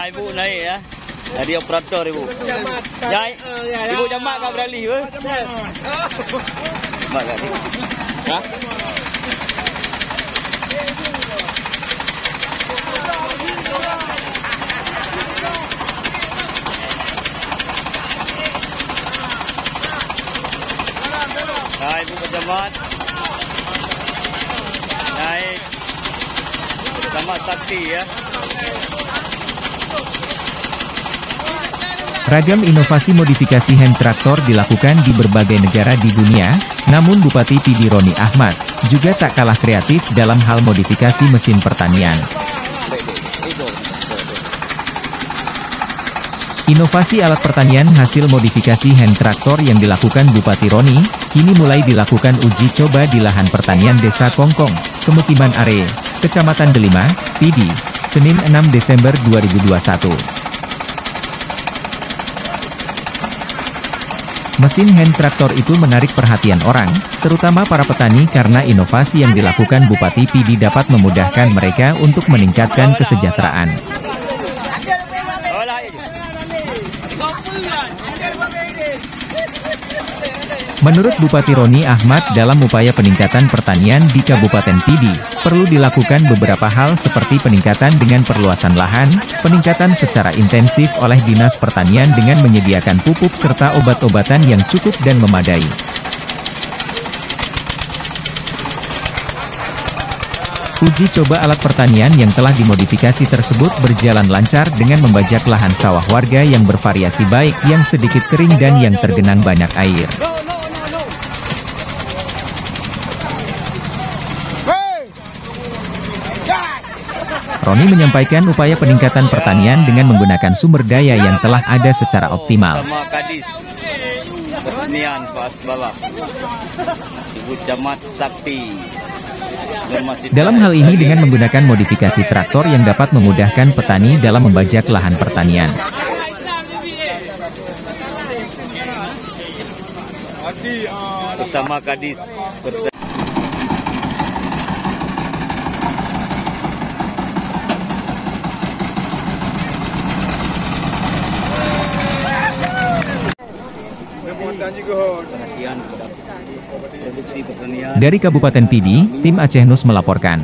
Ibu naik ya. Jadi operator ibu. Ya, ibu jamak kat beralih ke? Jamak kat ni. Ha? Ibu pejabat naik sama sakti ya. Ragam inovasi modifikasi hand traktor dilakukan di berbagai negara di dunia, namun Bupati PD Roni Ahmad juga tak kalah kreatif dalam hal modifikasi mesin pertanian. Inovasi alat pertanian hasil modifikasi hand traktor yang dilakukan Bupati Roni, kini mulai dilakukan uji coba di lahan pertanian Desa Kongkong, Kemukiman Are, Kecamatan Delima, PD, Senin 6 Desember 2021. Mesin hand traktor itu menarik perhatian orang, terutama para petani karena inovasi yang dilakukan Bupati PD dapat memudahkan mereka untuk meningkatkan kesejahteraan. Menurut Bupati Roni Ahmad, dalam upaya peningkatan pertanian di Kabupaten PD, perlu dilakukan beberapa hal seperti peningkatan dengan perluasan lahan, peningkatan secara intensif oleh Dinas Pertanian dengan menyediakan pupuk serta obat-obatan yang cukup dan memadai. Uji coba alat pertanian yang telah dimodifikasi tersebut berjalan lancar dengan membajak lahan sawah warga yang bervariasi baik yang sedikit kering dan yang tergenang banyak air. Roni menyampaikan upaya peningkatan pertanian dengan menggunakan sumber daya yang telah ada secara optimal. Sama Kadis Pertanian Pas Bawah, Ibu Camat Sakti. Dalam hal ini dengan menggunakan modifikasi traktor yang dapat memudahkan petani dalam membajak lahan pertanian. Bersama Kadis produksi pertanian. Dari Kabupaten PD, tim Aceh News melaporkan.